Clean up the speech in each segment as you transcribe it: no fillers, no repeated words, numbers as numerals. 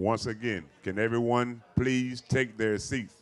Once again, can everyone please take their seats?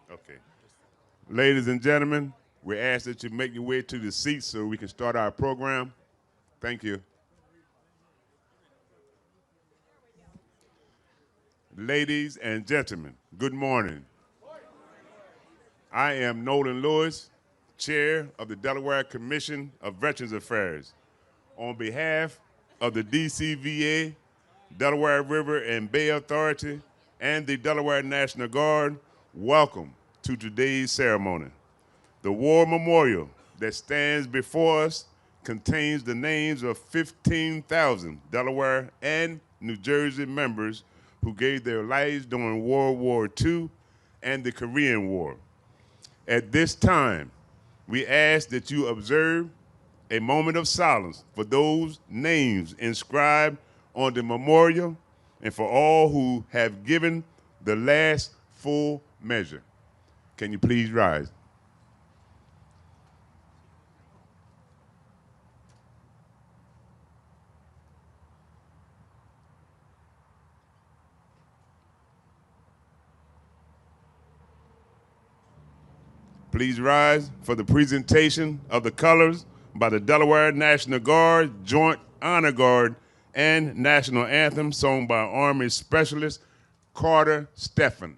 Okay. Ladies and gentlemen, we ask that you make your way to the seats so we can start our program. Thank you. Ladies and gentlemen, good morning. I am Nolan Lewis, Chair of the Delaware Commission of Veterans Affairs. On behalf of the DCVA, Delaware River and Bay Authority, and the Delaware National Guard, welcome to today's ceremony. The war memorial that stands before us contains the names of 15,000 Delaware and New Jersey members who gave their lives during World War II and the Korean War. At this time, we ask that you observe a moment of silence for those names inscribed on the memorial and for all who have given the last full measure. Can you please rise? Please rise for the presentation of the colors by the Delaware National Guard, Joint Honor Guard, and National Anthem sung by Army Specialist Carter Steffen.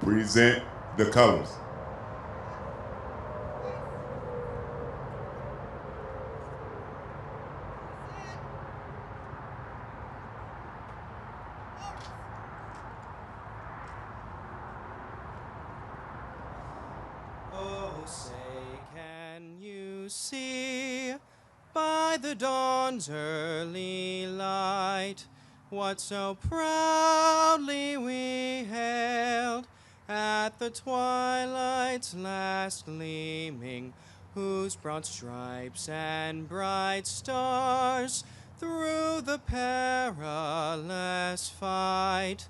Present the colors. to see by the dawn's early light what so proudly we hailed at the twilight's last gleaming, whose broad stripes and bright stars through the perilous fight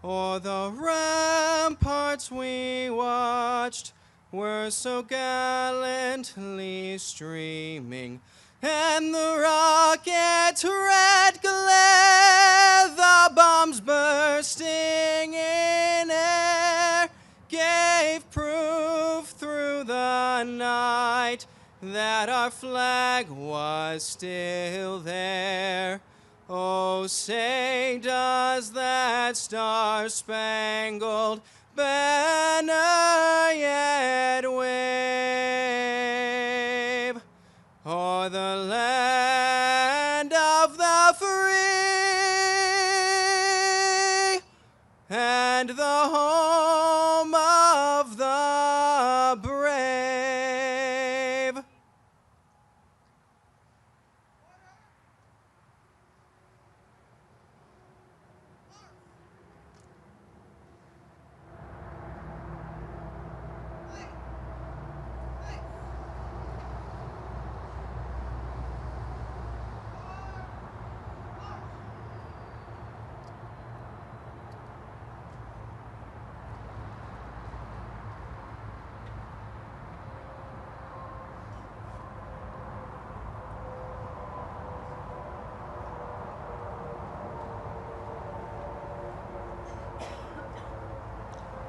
o'er the ramparts we watched were so gallantly streaming, and the rocket's red glare, the bombs bursting in air, gave proof through the night that our flag was still there. Oh, say does that star-spangled banner yet wave o'er the land of the free and the home of the brave?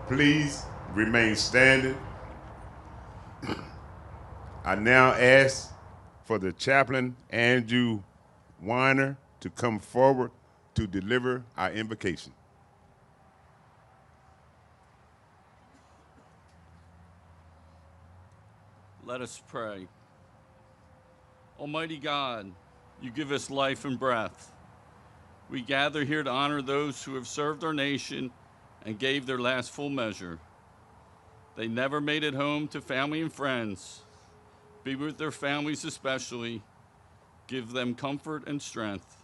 Please remain standing. I now ask for the chaplain, Andrew Weiner, to come forward to deliver our invocation. Let us pray. Almighty God, you give us life and breath. We gather here to honor those who have served our nation and gave their last full measure. They never made it home to family and friends. Be with their families especially. Give them comfort and strength.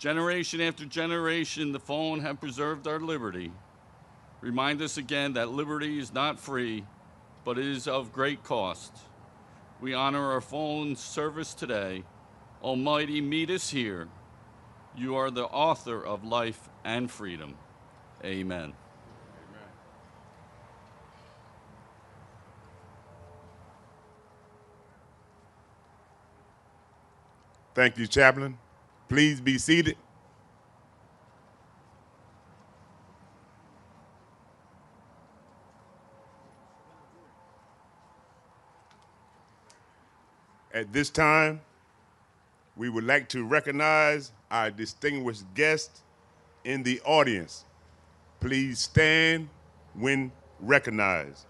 Generation after generation, the fallen have preserved our liberty. Remind us again that liberty is not free, but it is of great cost. We honor our fallen service today. Almighty, meet us here. You are the author of life and freedom. Amen. Thank you, Chaplain. Please be seated. At this time, we would like to recognize our distinguished guests in the audience. Please stand when recognized.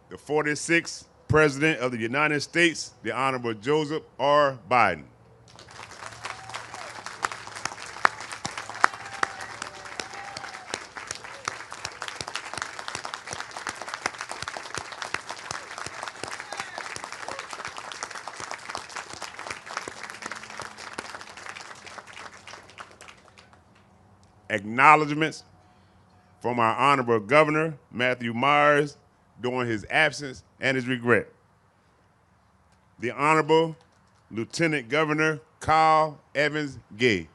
The 46th President of the United States, the Honorable Joseph R. Biden. Acknowledgements from our Honorable Governor, Matthew Myers, during his absence and his regret. The Honorable Lieutenant Governor Carl Evans Gay.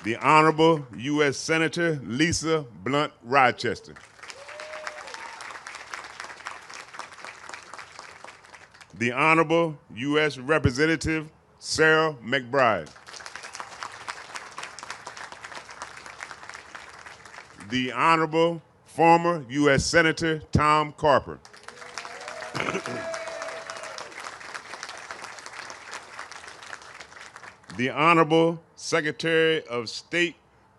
The Honorable U.S. Senator Lisa Blunt Rochester. The Honorable U.S. Representative Sarah McBride. The Honorable former U.S. Senator Tom Carper. The Honorable Secretary of State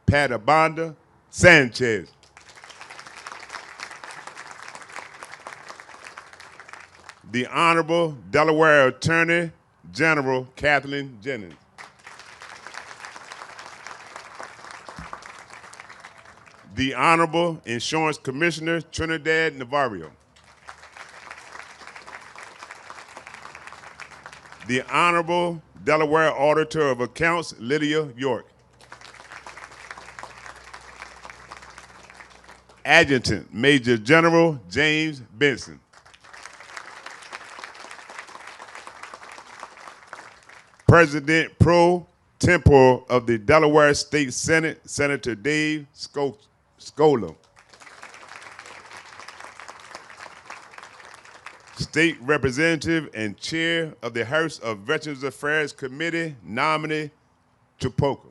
Patabanda Sanchez. The Honorable Delaware Attorney General Kathleen Jennings. the Honorable Insurance Commissioner Trinidad Navarro, the Honorable Delaware Auditor of Accounts Lydia York, Adjutant Major General James Benson, President pro tempore of the Delaware State Senate, Senator Dave Scola, State Representative and Chair of the House of Veterans Affairs Committee, nominee Topeka.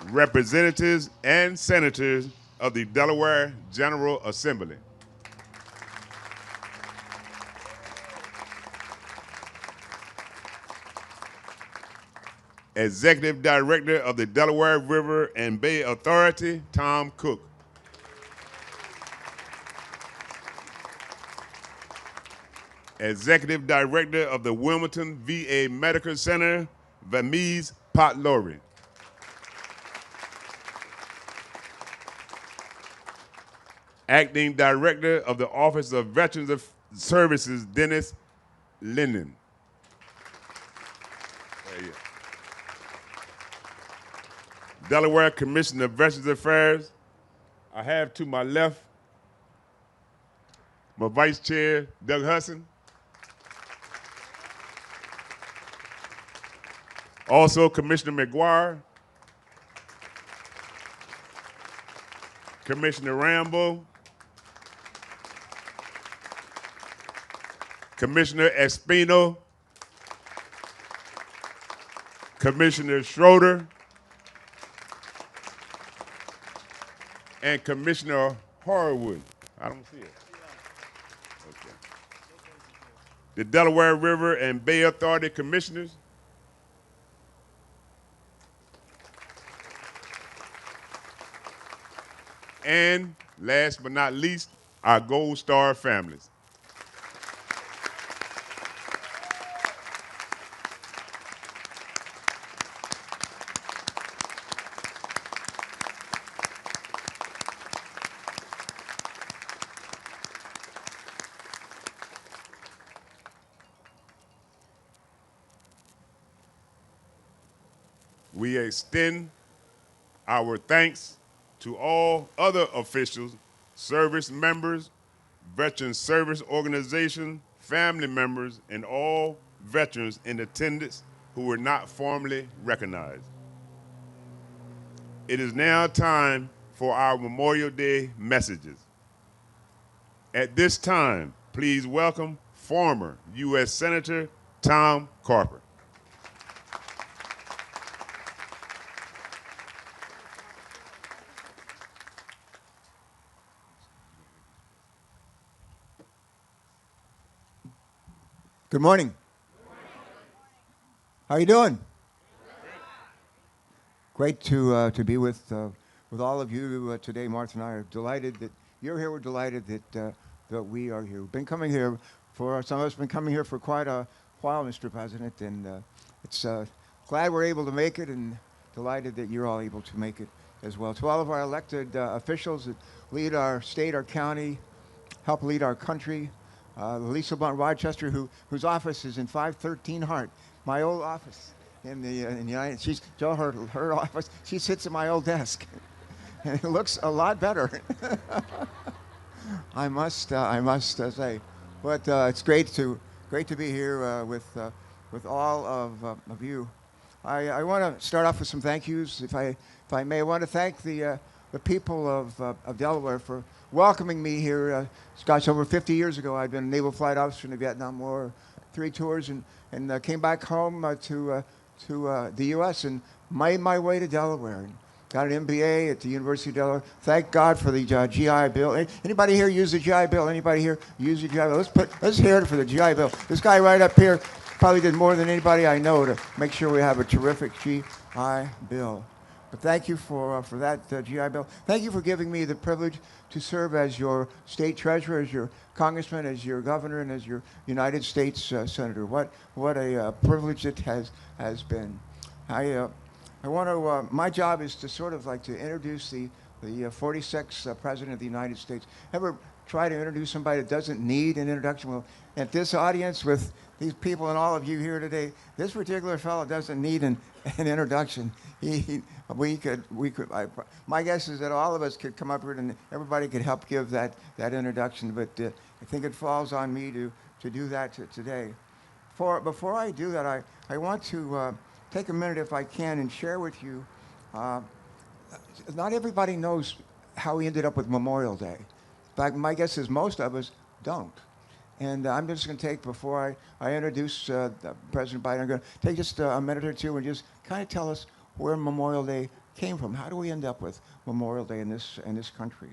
Representatives and Senators of the Delaware General Assembly. Executive Director of the Delaware River and Bay Authority, Tom Cook. Executive Director of the Wilmington VA Medical Center, Vamise Potlori. Acting Director of the Office of Veterans Services, Dennis Linden. Delaware Commissioner of Veterans Affairs. I have to my left my Vice Chair, Doug Hudson. Also, Commissioner McGuire, Commissioner Rambo, Commissioner Espino, Commissioner Schroeder, and Commissioner Harwood. I don't see it. Okay. The Delaware River and Bay Authority Commissioners. And last but not least, our Gold Star families. We extend our thanks to all other officials, service members, veteran service organizations, family members, and all veterans in attendance who were not formally recognized. It is now time for our Memorial Day messages. At this time, please welcome former U.S. Senator Tom Carper. Good morning. How are you doing? Great to be with all of you today. Martha and I are delighted that you're here. We're delighted that we are here. We've been coming here for some of us. Been coming here for quite a while, Mr. President, and it's glad we're able to make it, and delighted that you're all able to make it as well. To all of our elected officials that lead our state, our county, help lead our country. Lisa Blunt Rochester, whose office is in 513 Hart, my old office in the United States. Joe, her office, she sits at my old desk, and it looks a lot better. I must say, but it's great to be here with all of you. I want to start off with some thank yous, if I may. I want to thank the people of Delaware for welcoming me here. Gosh, over 50 years ago, I'd been a naval flight officer in the Vietnam War, 3 tours, and came back home to the U.S. and made my way to Delaware. And got an MBA at the University of Delaware. Thank God for the GI Bill. Anybody here use the GI Bill? Anybody here use the GI Bill? Let's hear it for the GI Bill. This guy right up here probably did more than anybody I know to make sure we have a terrific GI Bill. But thank you for that GI Bill. Thank you for giving me the privilege to serve as your state treasurer, as your congressman, as your governor, and as your United States senator. What a privilege it has been. I want to, my job is to sort of like to introduce the 46th President of the United States. Ever try to introduce somebody that doesn't need an introduction? Well, at this audience with these people and all of you here today, this particular fellow doesn't need an introduction. My guess is that all of us could come up here and everybody could help give that introduction, but I think it falls on me to do that today. Before I do that, I want to take a minute, if I can, and share with you, not everybody knows how we ended up with Memorial Day. In fact, my guess is most of us don't. And I'm just going to take, before I introduce President Biden, I'm going to take just a minute or two and just kind of tell us where Memorial Day came from. How do we end up with Memorial Day in this country?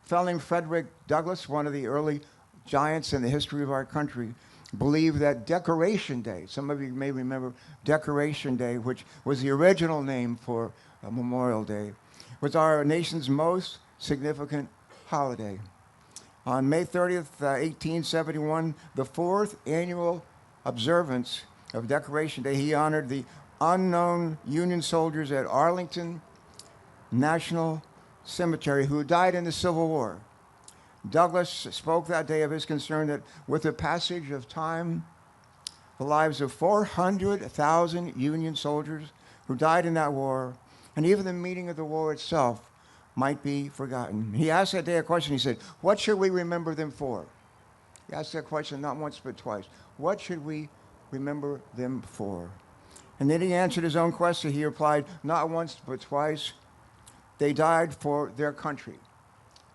A fellow named Frederick Douglass, one of the early giants in the history of our country, believed that Decoration Day, some of you may remember Decoration Day, which was the original name for Memorial Day, was our nation's most significant holiday. On May 30th, 1871, the 4th annual observance of Decoration Day, he honored the unknown Union soldiers at Arlington National Cemetery who died in the Civil War. Douglass spoke that day of his concern that with the passage of time, the lives of 400,000 Union soldiers who died in that war, and even the meaning of the war itself, might be forgotten. He asked that day a question. He said, what should we remember them for? He asked that question not once but twice. What should we remember them for? And then he answered his own question. He replied, not once but twice. They died for their country.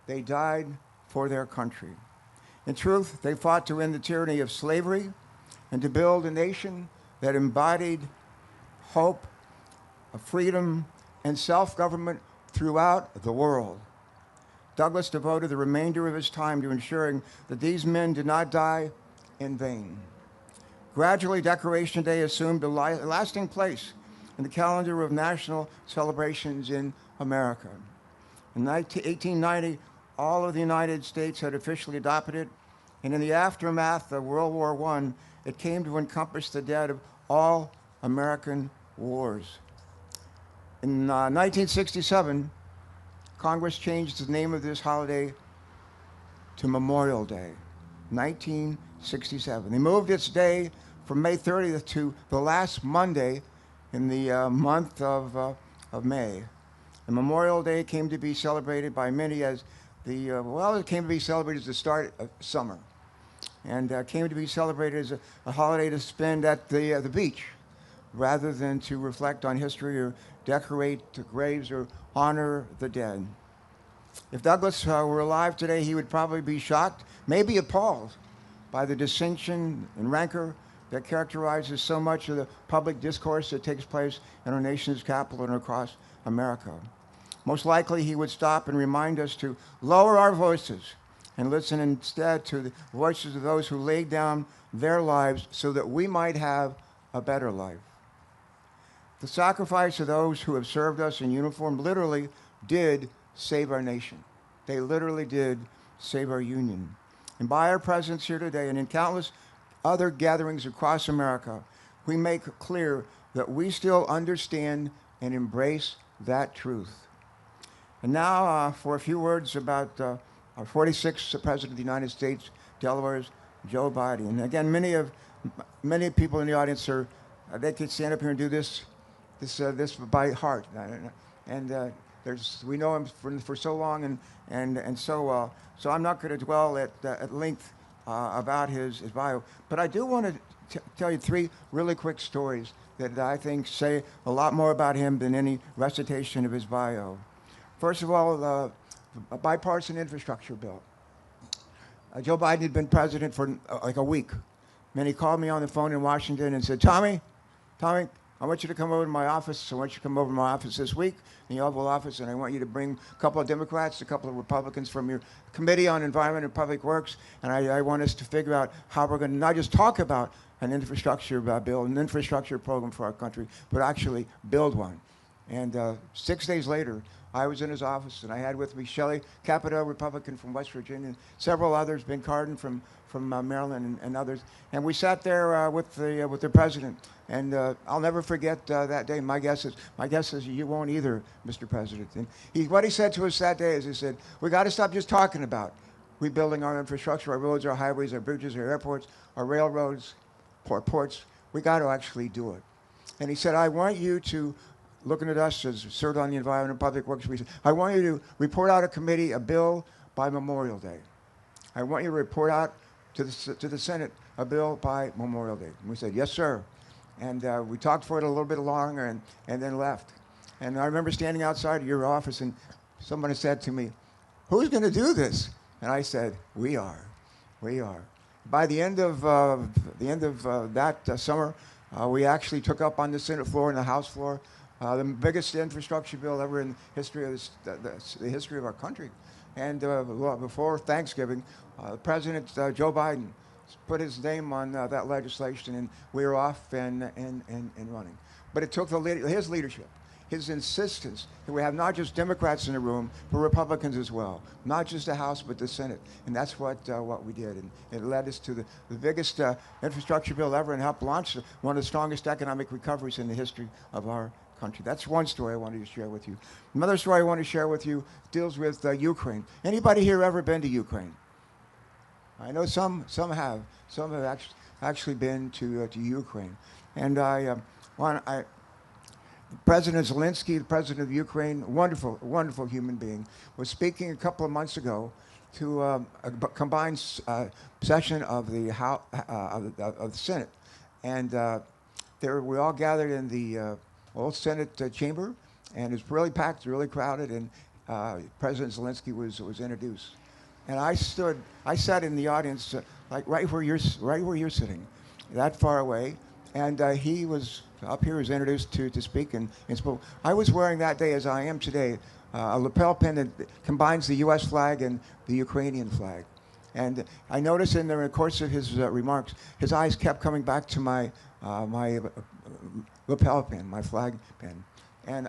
They died for their country. In truth, they fought to end the tyranny of slavery and to build a nation that embodied hope, freedom, and self-government throughout the world. Douglass devoted the remainder of his time to ensuring that these men did not die in vain. Gradually, Decoration Day assumed a lasting place in the calendar of national celebrations in America. In 1890, all of the United States had officially adopted it, and in the aftermath of World War I, it came to encompass the dead of all American wars. In 1967, Congress changed the name of this holiday to Memorial Day, 1967. They moved its day from May 30th to the last Monday in the month of May. And Memorial Day came to be celebrated by many as it came to be celebrated as the start of summer. And came to be celebrated as a holiday to spend at the beach, rather than to reflect on history or decorate graves or honor the dead. If Douglass were alive today, he would probably be shocked, maybe appalled, by the dissension and rancor that characterizes so much of the public discourse that takes place in our nation's capital and across America. Most likely, he would stop and remind us to lower our voices and listen instead to the voices of those who laid down their lives so that we might have a better life. The sacrifice of those who have served us in uniform literally did save our nation. They literally did save our union. And by our presence here today and in countless other gatherings across America, we make clear that we still understand and embrace that truth. And now for a few words about our 46th President of the United States, Delaware's Joe Biden. And again, many people in the audience they could stand up here and do this by heart. And we know him for so long and so well. So I'm not going to dwell at length about his bio. But I do want to tell you 3 really quick stories that I think say a lot more about him than any recitation of his bio. First of all, a bipartisan infrastructure bill. Joe Biden had been president for like a week. And he called me on the phone in Washington and said, Tommy, I want you to come over to my office. I want you to come over to my office this week in the Oval Office, and I want you to bring a couple of Democrats, a couple of Republicans from your Committee on Environment and Public Works, and I want us to figure out how we're going to not just talk about an infrastructure bill, an infrastructure program for our country, but actually build one. And 6 days later, I was in his office, and I had with me Shelley Capito, Republican from West Virginia, and several others, Ben Cardin from Maryland, and others. And we sat there with the president. And I'll never forget that day. My guess is you won't either, Mr. President. And what he said to us that day is, he said, we got to stop just talking about rebuilding our infrastructure, our roads, our highways, our bridges, our airports, our railroads, ports. We got to actually do it. And he said, I want you to, looking at us as served on the Environment and Public Works, I want you to report out a committee, a bill by Memorial Day. I want you to report out to the Senate a bill by Memorial Day. And we said, yes, sir. And we talked for it a little bit longer and then left. And I remember standing outside your office, and someone said to me, who's going to do this? And I said, we are. We are. By the end of that summer, we actually took up on the Senate floor and the House floor the biggest infrastructure bill ever in history of the history of our country. And before Thanksgiving, President Joe Biden put his name on that legislation, and we were off and running. But it took his leadership, his insistence that we have not just Democrats in the room, but Republicans as well. Not just the House, but the Senate. And that's what we did. And it led us to the biggest infrastructure bill ever and helped launch one of the strongest economic recoveries in the history of our country. That's one story I wanted to share with you. Another story I want to share with you deals with Ukraine. Anybody here ever been to Ukraine? I know some have. Some have actually been to Ukraine. And President Zelensky, the president of Ukraine, wonderful human being, was speaking a couple of months ago to a combined session of the Senate, and we all gathered in the old Senate chamber, and it's really packed, really crowded, and President Zelensky was introduced, and I sat in the audience, like right where you're sitting, that far away, and he was up here, was introduced to speak and spoke. I was wearing that day, as I am today, a lapel pin that combines the U.S. flag and the Ukrainian flag. And I noticed in the course of his remarks, his eyes kept coming back to my lapel pin, my flag pin. And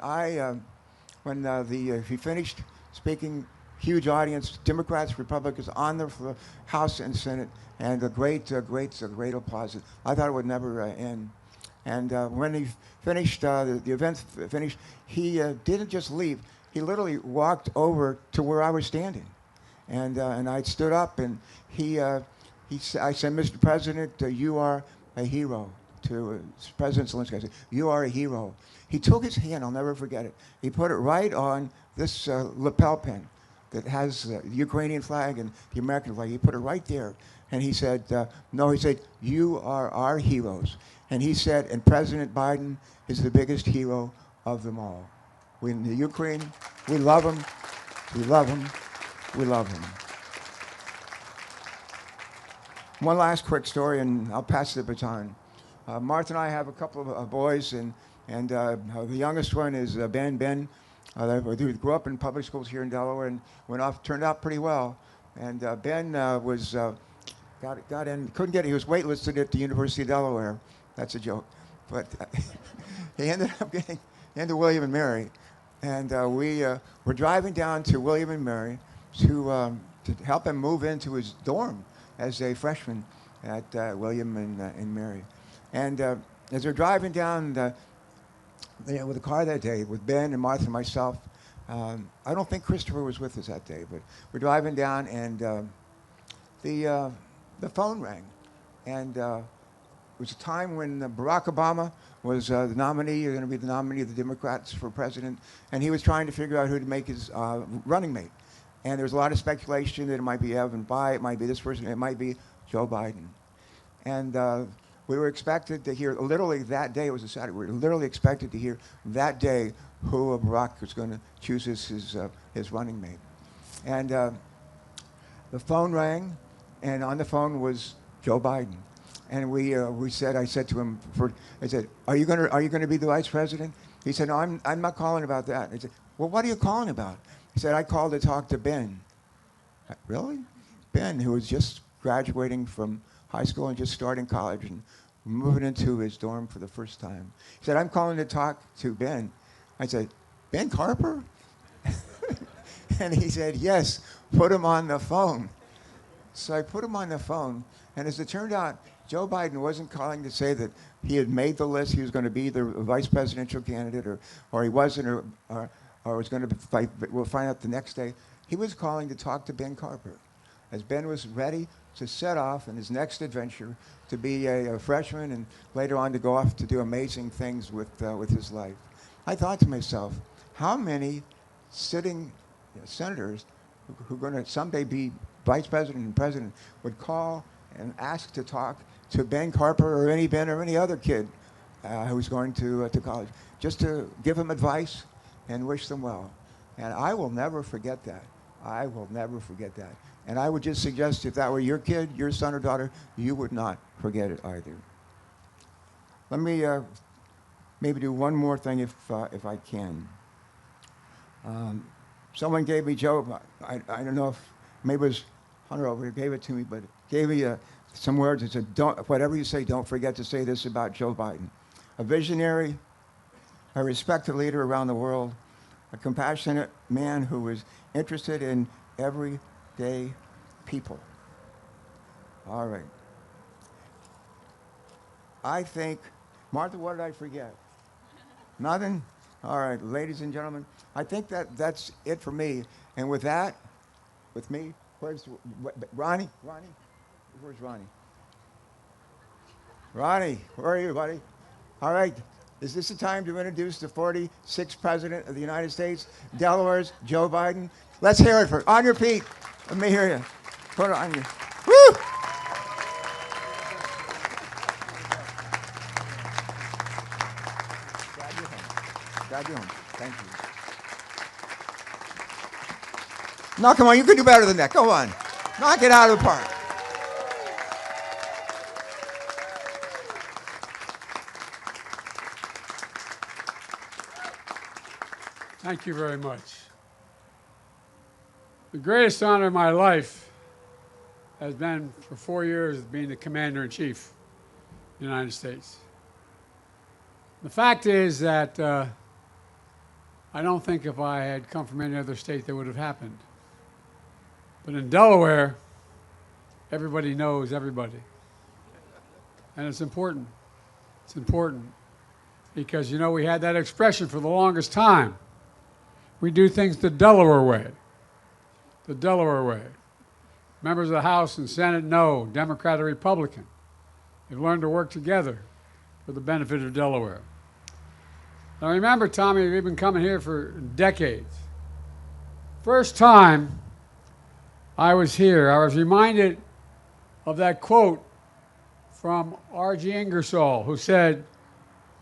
when he finished speaking, huge audience, Democrats, Republicans on the House and Senate, and a great applause. I thought it would never end. And when he finished, the event finished, he didn't just leave. He literally walked over to where I was standing. And I stood up, and I said, Mr. President, you are a hero. To President Zelensky, I said, you are a hero. He took his hand, I'll never forget it. He put it right on this lapel pin that has the Ukrainian flag and the American flag. He put it right there. And he said, no, he said, you are our heroes. And he said, and President Biden is the biggest hero of them all. We in the Ukraine, we love him, we love him, we love him. One last quick story, and I'll pass the baton. Martha and I have a couple of boys, and the youngest one is Ben. Ben grew up in public schools here in Delaware and turned out pretty well. And Ben got in, couldn't get it. He was waitlisted at the University of Delaware. That's a joke. But he ended up getting into William and Mary. And we were driving down to William and Mary to help him move into his dorm as a freshman at William and Mary. And as they're driving down with the car that day with Ben and Martha and myself, I don't think Christopher was with us that day, but we're driving down, and the phone rang. And it was a time when Barack Obama was the nominee, going to be the nominee of the Democrats for president, and he was trying to figure out who to make his running mate. And there was a lot of speculation that it might be Evan Bayh, it might be this person, it might be Joe Biden. And we were expected to hear, literally that day, it was a Saturday, we were literally expected to hear that day who Barack was going to choose as his running mate. And the phone rang, and on the phone was Joe Biden. And I said to him, I said, are you going to be the vice president? He said, no, I'm not calling about that. I said, well, what are you calling about? He said, I called to talk to Ben. Really? Ben, who was just graduating from high school and just starting college and moving into his dorm for the first time. He said, I'm calling to talk to Ben. I said, Ben Carper? And he said, yes, put him on the phone. So I put him on the phone, and as it turned out, Joe Biden wasn't calling to say that he had made the list, he was going to be the vice presidential candidate, or he wasn't, or was going to fight. We'll find out the next day. He was calling to talk to Ben Carper, as Ben was ready to set off in his next adventure to be a freshman and later on to go off to do amazing things with his life. I thought to myself, how many sitting senators who are going to someday be vice president and president would call and ask to talk to Ben Carper or any Ben or any other kid who's going to college, just to give them advice and wish them well. And I will never forget that. I will never forget that. And I would just suggest if that were your kid, your son or daughter, you would not forget it either. Let me maybe do one more thing if I can. Someone gave me, Joe, I don't know if, maybe it was Hunter over here gave it to me, but gave me some words. It said, whatever you say, don't forget to say this about Joe Biden. A visionary, a respected leader around the world, a compassionate man who was interested in everyday people. All right. I think, Martha, what did I forget? Nothing? All right, ladies and gentlemen, I think that's it for me. And with that, with me, where's Ronnie? Ronnie? Where's Ronnie? Ronnie, where are you, buddy? All right, is this the time to introduce the 46th President of the United States, Delaware's Joe Biden? Let's hear it for, on your feet. Let me hear you. Put it on you. Woo! Glad you're home. Thank you. No, come on, you can do better than that. Go on. Knock it out of the park. Thank you very much. The greatest honor of my life has been for 4 years being the Commander-in-Chief of the United States. The fact is that I don't think if I had come from any other state that would have happened. But in Delaware, everybody knows everybody. And it's important. It's important because, you know, we had that expression for the longest time. We do things the Delaware way. The Delaware way. Members of the House and Senate know, Democrat or Republican. They've learned to work together for the benefit of Delaware. Now remember, Tommy, we've been coming here for decades. First time I was here, I was reminded of that quote from R.G. Ingersoll, who said,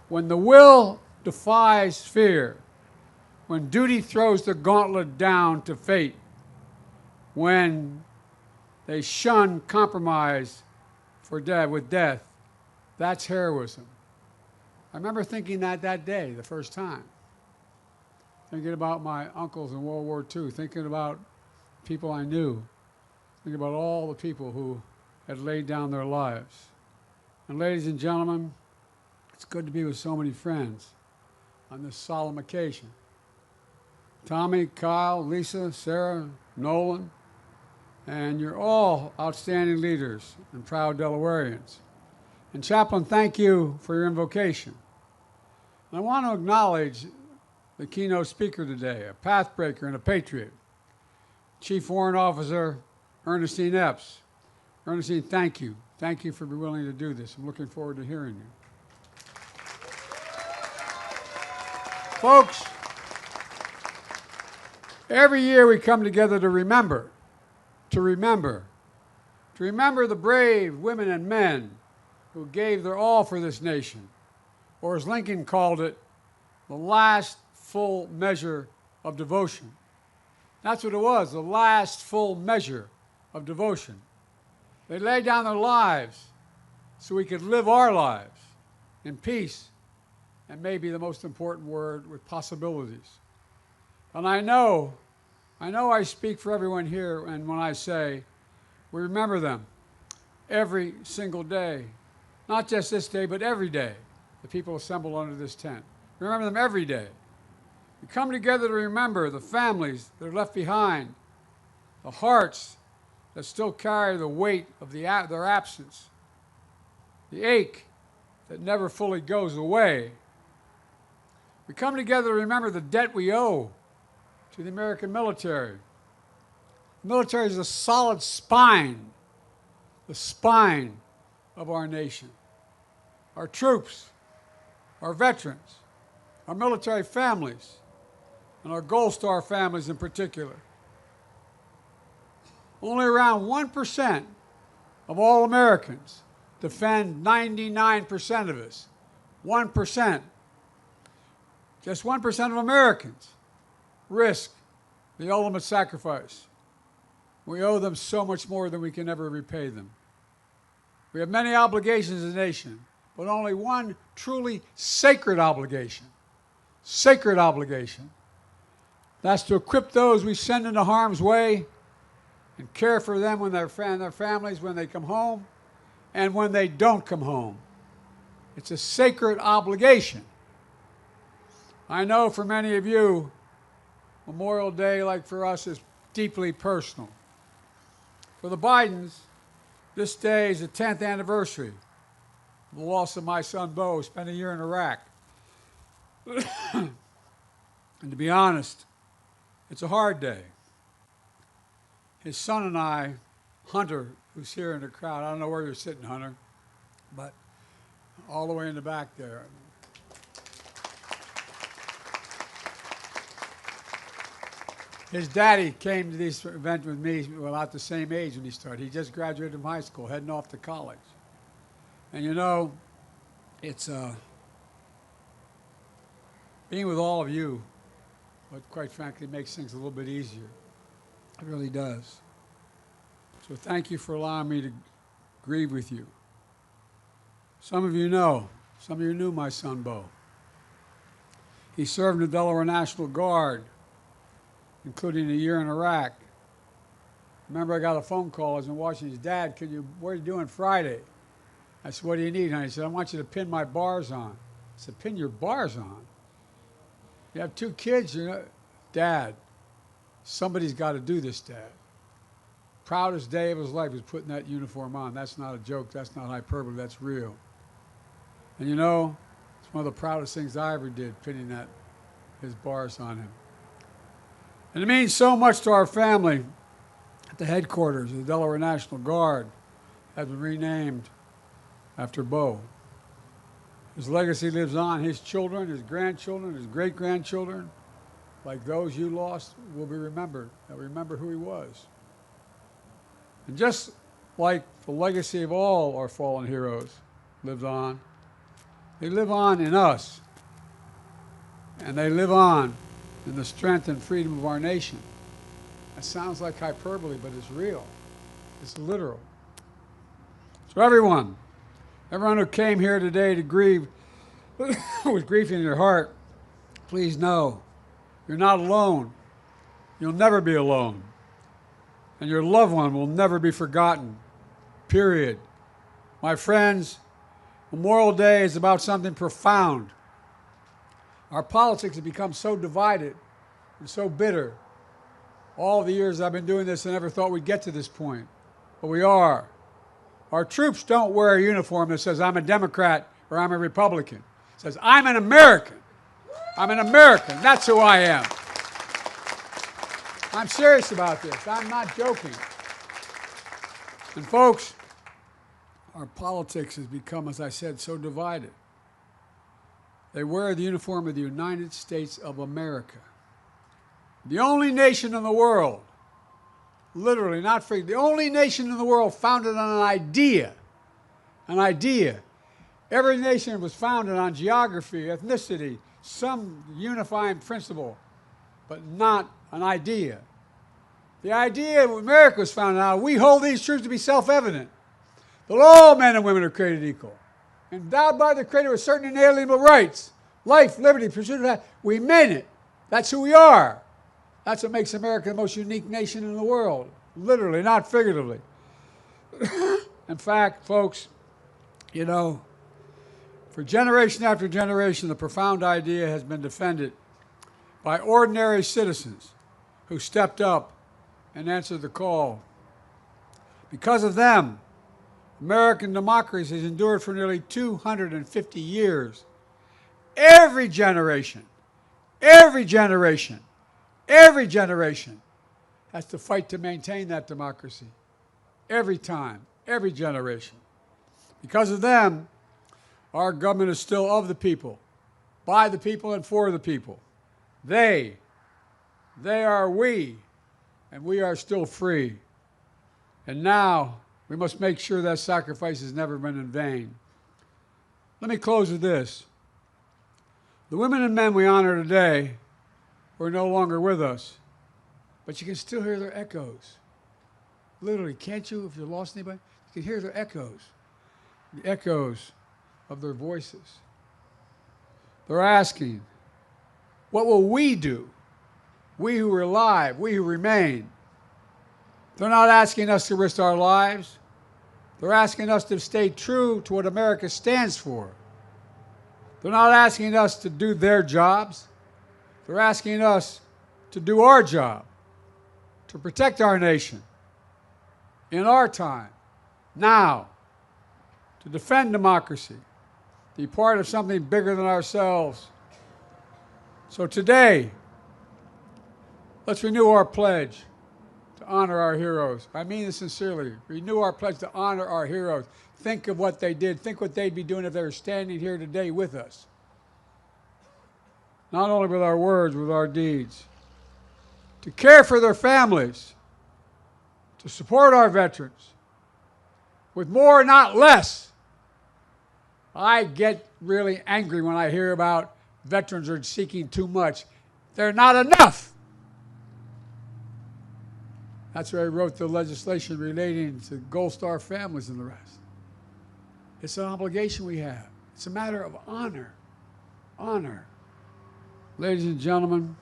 when the will defies fear, when duty throws the gauntlet down to fate, when they shun compromise with death, that's heroism. I remember thinking that day, the first time. Thinking about my uncles in World War II, thinking about people I knew, thinking about all the people who had laid down their lives. And ladies and gentlemen, it's good to be with so many friends on this solemn occasion. Tommy, Kyle, Lisa, Sarah, Nolan, and you're all outstanding leaders and proud Delawareans. And Chaplain, thank you for your invocation. And I want to acknowledge the keynote speaker today, a pathbreaker and a patriot, Chief Warrant Officer Ernestine Epps. Ernestine, thank you. Thank you for being willing to do this. I'm looking forward to hearing you. Folks, every year we come together to remember the brave women and men who gave their all for this nation, or as Lincoln called it, the last full measure of devotion. That's what it was, the last full measure of devotion. They laid down their lives so we could live our lives in peace, and maybe the most important word, with possibilities. And I know I speak for everyone here, and when I say we remember them every single day, not just this day, but every day, the people assembled under this tent. Remember them every day. We come together to remember the families that are left behind, the hearts that still carry the weight of their absence, the ache that never fully goes away. We come together to remember the debt we owe to the American military. The military is the solid spine, the spine of our nation. Our troops, our veterans, our military families, and our Gold Star families in particular. Only around 1% of all Americans defend 99% of us. 1%. Just 1% of Americans risk the ultimate sacrifice. We owe them so much more than we can ever repay them. We have many obligations as a nation, but only one truly sacred obligation. Sacred obligation. That's to equip those we send into harm's way and care for them when their families when they come home and when they don't come home. It's a sacred obligation. I know for many of you, Memorial Day, like for us, is deeply personal. For the Bidens, this day is the 10th anniversary of the loss of my son, Bo, who spent a year in Iraq. And to be honest, it's a hard day. His son and I, Hunter, who's here in the crowd, I don't know where you're sitting, Hunter, but all the way in the back there. His daddy came to this event with me about the same age when he started. He just graduated from high school, heading off to college. And you know, it's being with all of you, but quite frankly, makes things a little bit easier. It really does. So thank you for allowing me to grieve with you. Some of you know, some of you knew my son, Bo. He served in the Delaware National Guard, including a year in Iraq. Remember, I got a phone call. I was in Washington. His dad, what are you doing Friday? I said, what do you need, honey? He said, I want you to pin my bars on. I said, pin your bars on? You have 2 kids, you know? Dad, somebody's got to do this, Dad. Proudest day of his life was putting that uniform on. That's not a joke. That's not hyperbole. That's real. And you know, it's one of the proudest things I ever did, pinning his bars on him. And it means so much to our family at the headquarters of the Delaware National Guard has been renamed after Bo. His legacy lives on. His children, his grandchildren, his great-grandchildren, like those you lost, will be remembered. They'll remember who he was. And just like the legacy of all our fallen heroes lives on, they live on in us. And they live on in the strength and freedom of our nation. That sounds like hyperbole, but it's real. It's literal. So everyone who came here today to grieve with grief in your heart, please know you're not alone. You'll never be alone. And your loved one will never be forgotten. Period. My friends, Memorial Day is about something profound. Our politics have become so divided and so bitter. All the years I've been doing this, I never thought we'd get to this point. But we are. Our troops don't wear a uniform that says, I'm a Democrat or I'm a Republican. It says, I'm an American. I'm an American. That's who I am. I'm serious about this. I'm not joking. And folks, our politics has become, as I said, so divided. They wear the uniform of the United States of America. The only nation in the world, literally, not figuratively, the only nation in the world founded on an idea. An idea. Every nation was founded on geography, ethnicity, some unifying principle, but not an idea. The idea of America was founded on, we hold these truths to be self-evident, that all men and women are created equal, endowed by the Creator with certain inalienable rights, life, liberty, pursuit of happiness. We meant it. That's who we are. That's what makes America the most unique nation in the world, literally, not figuratively. In fact, folks, you know, for generation after generation, the profound idea has been defended by ordinary citizens who stepped up and answered the call. Because of them, American democracy has endured for nearly 250 years. Every generation has to fight to maintain that democracy. Every time, every generation. Because of them, our government is still of the people, by the people and for the people. They are we, and we are still free. And now, we must make sure that sacrifice has never been in vain. Let me close with this. The women and men we honor today who are no longer with us, but you can still hear their echoes. Literally, can't you, if you lost anybody? You can hear their echoes, the echoes of their voices. They're asking, what will we do? We who are alive, we who remain. They're not asking us to risk our lives. They're asking us to stay true to what America stands for. They're not asking us to do their jobs. They're asking us to do our job, to protect our nation in our time, now, to defend democracy, to be part of something bigger than ourselves. So today, let's renew our pledge to honor our heroes. I mean this sincerely. Renew our pledge to honor our heroes. Think of what they did. Think what they'd be doing if they were standing here today with us. Not only with our words, with our deeds. To care for their families. To support our veterans. With more, not less. I get really angry when I hear about veterans are seeking too much. They're not enough. That's why I wrote the legislation relating to Gold Star families and the rest. It's an obligation we have. It's a matter of honor. Honor. Ladies and gentlemen,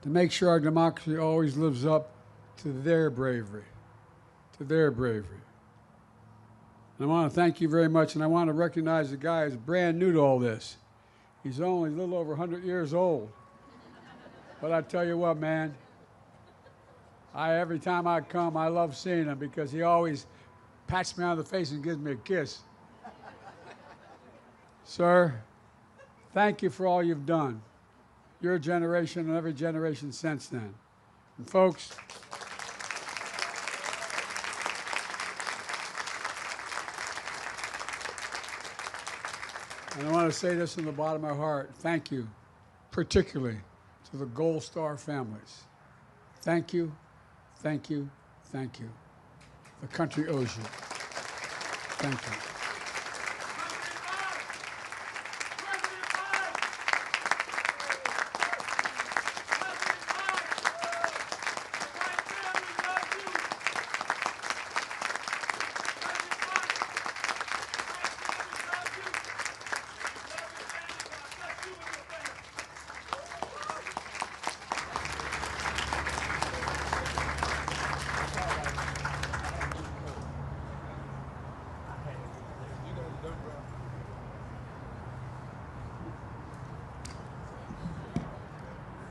to make sure our democracy always lives up to their bravery. To their bravery. And I want to thank you very much, and I want to recognize the guy who's brand new to all this. He's only a little over 100 years old. But I tell you what, man, every time I come, I love seeing him because he always pats me on the face and gives me a kiss. Sir, thank you for all you've done. Your generation and every generation since then. And folks, and I want to say this from the bottom of my heart, thank you, particularly to the Gold Star families. Thank you, thank you, thank you. The country owes you. Thank you.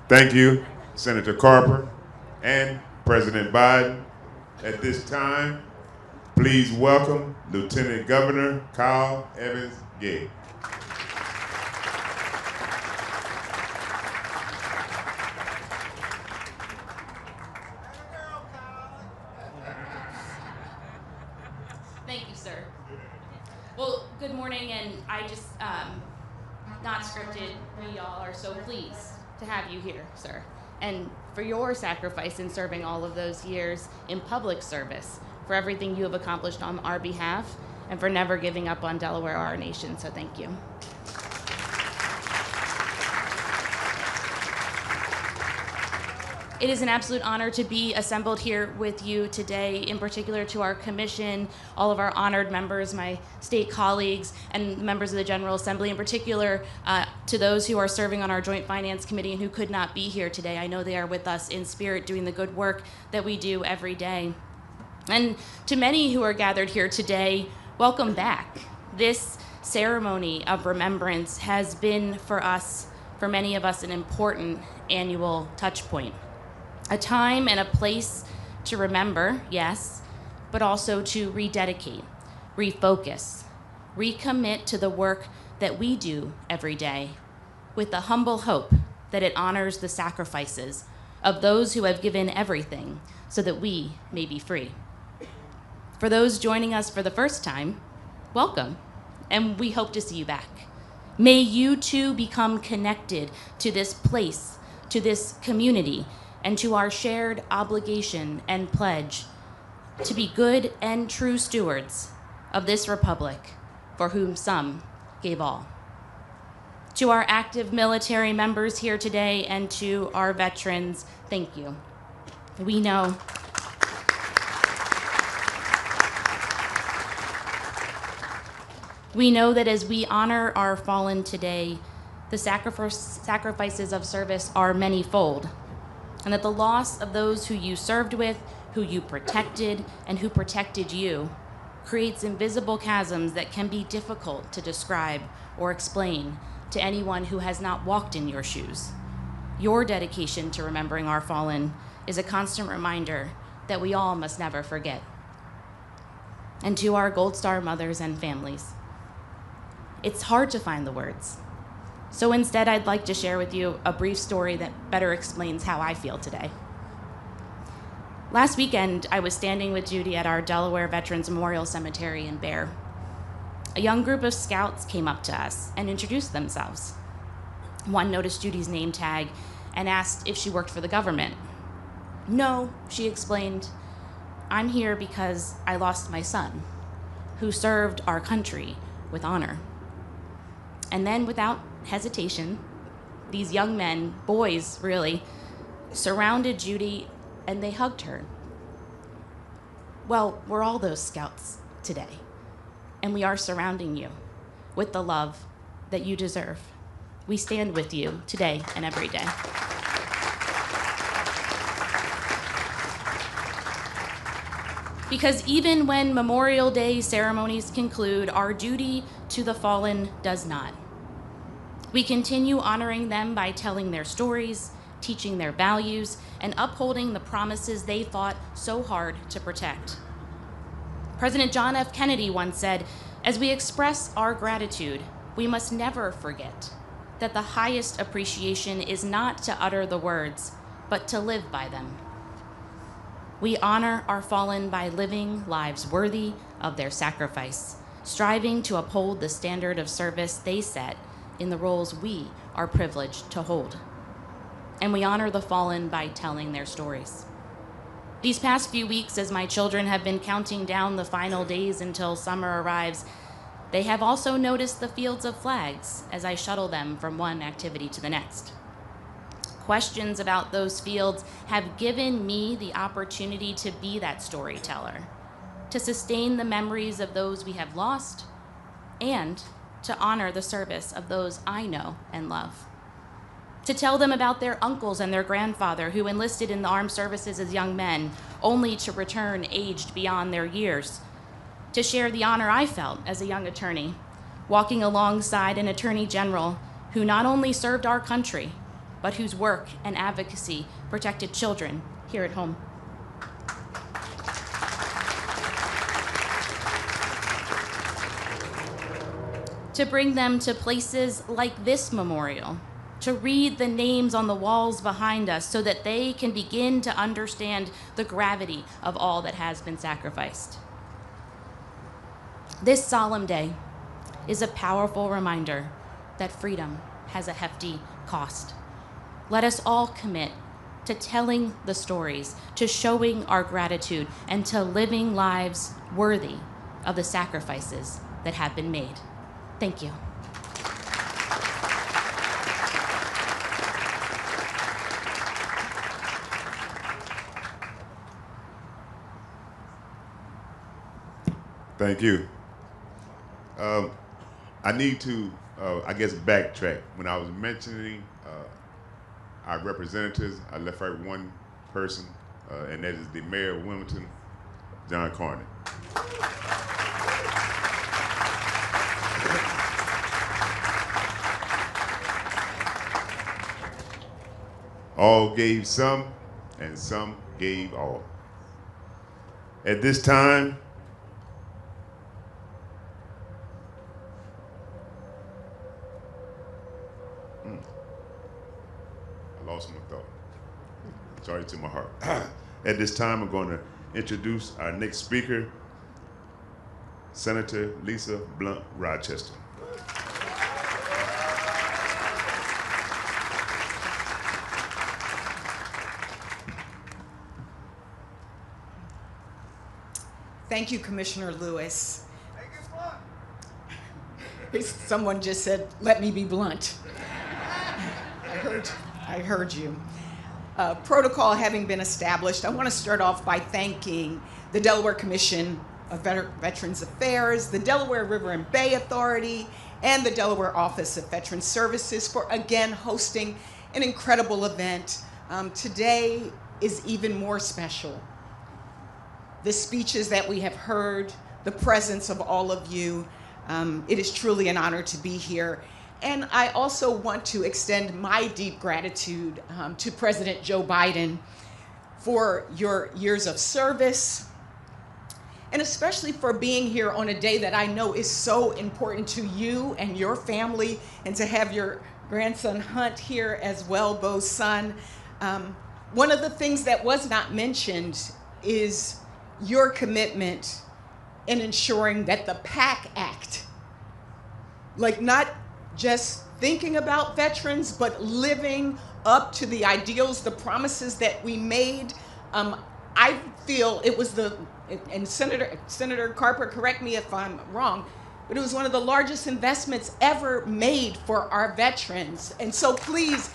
Thank you, Senator Carper and President Biden. At this time, please welcome Lieutenant Governor Kyle Evans-Gay. Thank you, sir. Well, good morning, and I just, not scripted, we all are so pleased to have you here, sir, and for your sacrifice in serving all of those years in public service, for everything you have accomplished on our behalf, and for never giving up on Delaware or our nation, so thank you. It is an absolute honor to be assembled here with you today, in particular to our commission, all of our honored members, my state colleagues, and members of the General Assembly, in particular to those who are serving on our Joint Finance Committee and who could not be here today. I know they are with us in spirit doing the good work that we do every day. And to many who are gathered here today, welcome back. This ceremony of remembrance has been for us for many of us an important annual touch point. A time and a place to remember, yes, but also to rededicate, refocus, recommit to the work that we do every day, with the humble hope that it honors the sacrifices of those who have given everything so that we may be free. For those joining us for the first time, welcome, and we hope to see you back. May you too become connected to this place, to this community, and to our shared obligation and pledge to be good and true stewards of this republic for whom some gave all. To our active military members here today and to our veterans, thank you. We know that as we honor our fallen today, the sacrifices of service are manyfold, and that the loss of those who you served with, who you protected, and who protected you creates invisible chasms that can be difficult to describe or explain to anyone who has not walked in your shoes. Your dedication to remembering our fallen is a constant reminder that we all must never forget. And to our Gold Star mothers and families, it's hard to find the words. So instead, I'd like to share with you a brief story that better explains how I feel today. Last weekend, I was standing with Judy at our Delaware Veterans Memorial Cemetery in Bear. A young group of scouts came up to us and introduced themselves. One noticed Judy's name tag and asked if she worked for the government. No, she explained, I'm here because I lost my son, who served our country with honor. And then without hesitation, these young men, boys really, surrounded Judy and they hugged her. Well, we're all those scouts today, and we are surrounding you with the love that you deserve. We stand with you today and every day. Because even when Memorial Day ceremonies conclude, our duty to the fallen does not. We continue honoring them by telling their stories, teaching their values, and upholding the promises they fought so hard to protect. President John F. Kennedy once said, as we express our gratitude, we must never forget that the highest appreciation is not to utter the words, but to live by them. We honor our fallen by living lives worthy of their sacrifice, striving to uphold the standard of service they set in the roles we are privileged to hold. And we honor the fallen by telling their stories. These past few weeks, as my children have been counting down the final days until summer arrives, they have also noticed the fields of flags as I shuttle them from one activity to the next. Questions about those fields have given me the opportunity to be that storyteller, to sustain the memories of those we have lost, and to honor the service of those I know and love. To tell them about their uncles and their grandfather who enlisted in the armed services as young men, only to return aged beyond their years. To share the honor I felt as a young attorney, walking alongside an attorney general who not only served our country, but whose work and advocacy protected children here at home. To bring them to places like this memorial, to read the names on the walls behind us so that they can begin to understand the gravity of all that has been sacrificed. This solemn day is a powerful reminder that freedom has a hefty cost. Let us all commit to telling the stories, to showing our gratitude, and to living lives worthy of the sacrifices that have been made. Thank you. Thank you. I need to, I guess, backtrack. When I was mentioning our representatives, I left out one person, and that is the mayor of Wilmington, John Carney. All gave some, and some gave all. At this time, I lost my thought. Sorry to my heart. At this time, I'm going to introduce our next speaker, Senator Lisa Blunt Rochester. Thank you, Commissioner Lewis. Someone just said, "Let me be blunt." I heard you. Protocol having been established, I want to start off by thanking the Delaware Commission of Veterans Affairs, the Delaware River and Bay Authority, and the Delaware Office of Veteran Services for again hosting an incredible event. Today is even more special. The speeches that we have heard, the presence of all of you, it is truly an honor to be here. And I also want to extend my deep gratitude to President Joe Biden for your years of service, and especially for being here on a day that I know is so important to you and your family, and to have your grandson Hunt here as well, Bo's son. One of the things that was not mentioned is your commitment in ensuring that the PAC Act, like not just thinking about veterans, but living up to the ideals, the promises that we made. I feel it was and Senator Carper, correct me if I'm wrong, but it was one of the largest investments ever made for our veterans. And so please,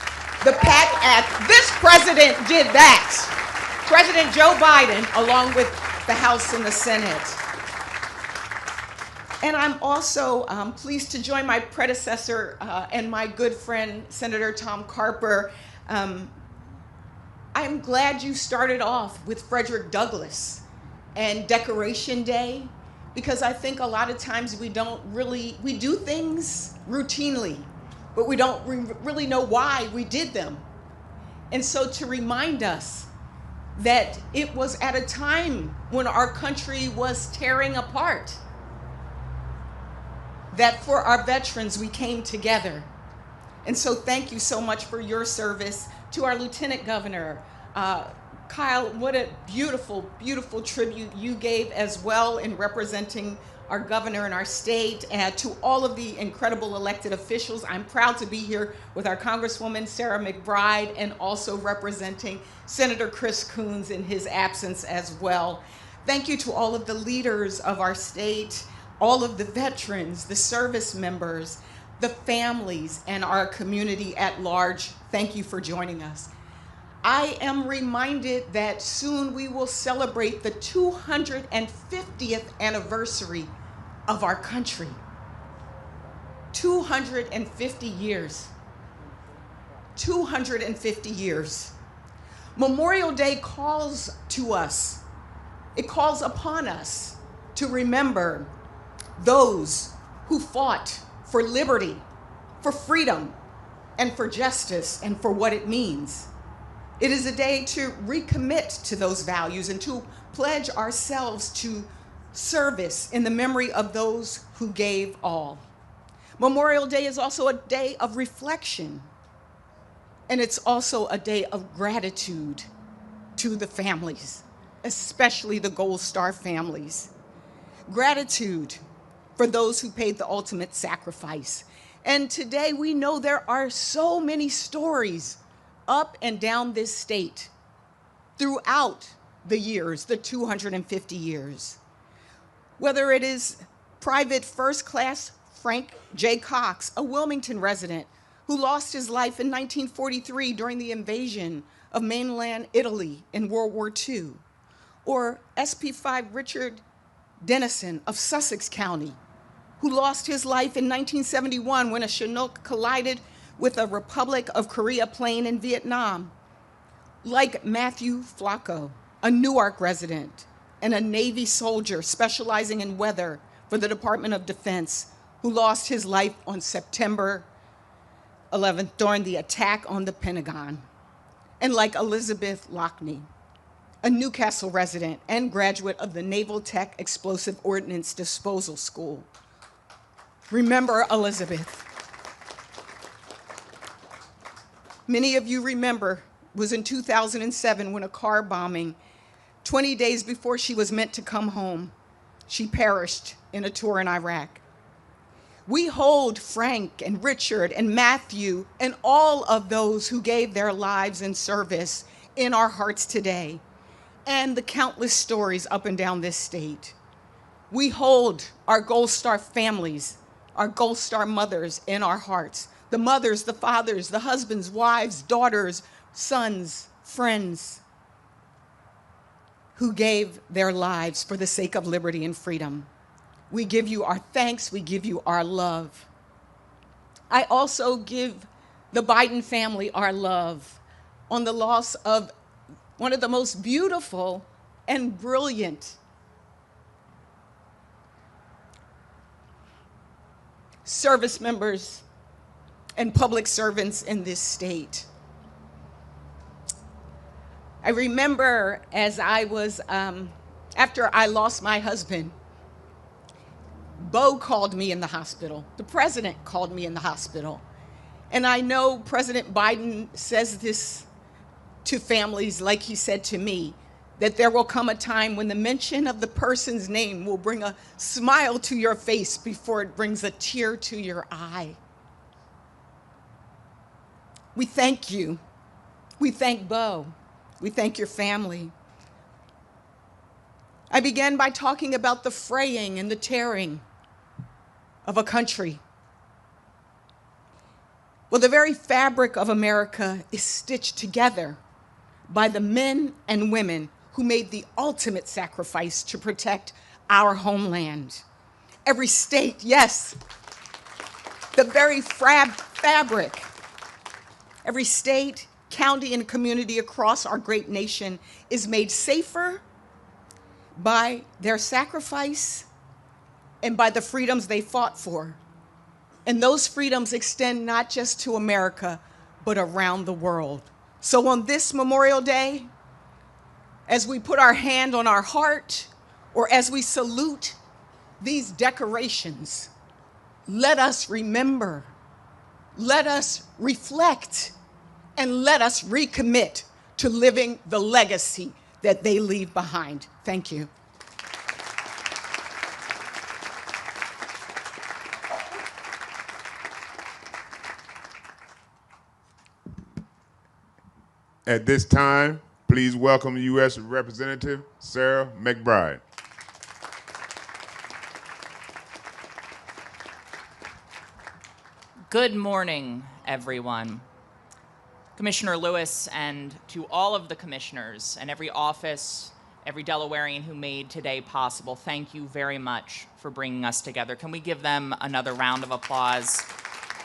the PAC Act, this president did that. President Joe Biden, along with the House and the Senate. And I'm also pleased to join my predecessor and my good friend, Senator Tom Carper. I'm glad you started off with Frederick Douglass and Decoration Day, because I think a lot of times we do things routinely, but we don't really know why we did them. And so to remind us that it was at a time when our country was tearing apart, that for our veterans we came together. And so thank you so much for your service. To our Lieutenant Governor, Kyle, what a beautiful, beautiful tribute you gave as well in representing our governor and our state. And to all of the incredible elected officials, I'm proud to be here with our Congresswoman Sarah McBride, and also representing Senator Chris Coons in his absence as well. Thank you to all of the leaders of our state, all of the veterans, the service members, the families, and our community at large. Thank you for joining us. I am reminded that soon we will celebrate the 250th anniversary of our country. 250 years. 250 years. Memorial Day calls to us. It calls upon us to remember those who fought for liberty, for freedom, and for justice, and for what it means. It is a day to recommit to those values and to pledge ourselves to service in the memory of those who gave all. Memorial Day is also a day of reflection, and it's also a day of gratitude to the families, especially the Gold Star families. Gratitude for those who paid the ultimate sacrifice. And today we know there are so many stories up and down this state throughout the years, the 250 years. Whether it is Private First Class Frank J. Cox, a Wilmington resident who lost his life in 1943 during the invasion of mainland Italy in World War II, or SP5 Richard Dennison of Sussex County, who lost his life in 1971 when a Chinook collided with a Republic of Korea plane in Vietnam. Like Matthew Flacco, a Newark resident and a Navy soldier specializing in weather for the Department of Defense, who lost his life on September 11th during the attack on the Pentagon. And like Elizabeth Lockney, a Newcastle resident and graduate of the Naval Tech Explosive Ordnance Disposal School. Remember Elizabeth. Many of you remember it was in 2007 when a car bombing, 20 days before she was meant to come home, she perished in a tour in Iraq. We hold Frank and Richard and Matthew and all of those who gave their lives in service in our hearts today, and the countless stories up and down this state. We hold our Gold Star families, our Gold Star mothers in our hearts, the mothers, the fathers, the husbands, wives, daughters, sons, friends, who gave their lives for the sake of liberty and freedom. We give you our thanks, we give you our love. I also give the Biden family our love on the loss of one of the most beautiful and brilliant service members and public servants in this state. I remember as I was, after I lost my husband, Bo called me in the hospital. The president called me in the hospital. And I know President Biden says this to families like he said to me, that there will come a time when the mention of the person's name will bring a smile to your face before it brings a tear to your eye. We thank you. We thank Bo. We thank your family. I began by talking about the fraying and the tearing of a country. Well, the very fabric of America is stitched together by the men and women who made the ultimate sacrifice to protect our homeland. Every state, yes, the very fabric, every state, county, and community across our great nation is made safer by their sacrifice and by the freedoms they fought for. And those freedoms extend not just to America, but around the world. So on this Memorial Day, as we put our hand on our heart, or as we salute these decorations, let us remember, let us reflect, and let us recommit to living the legacy that they leave behind. Thank you. At this time, please welcome U.S. Representative Sarah McBride. Good morning, everyone. Commissioner Lewis, and to all of the commissioners and every office, every Delawarean who made today possible, thank you very much for bringing us together. Can we give them another round of applause?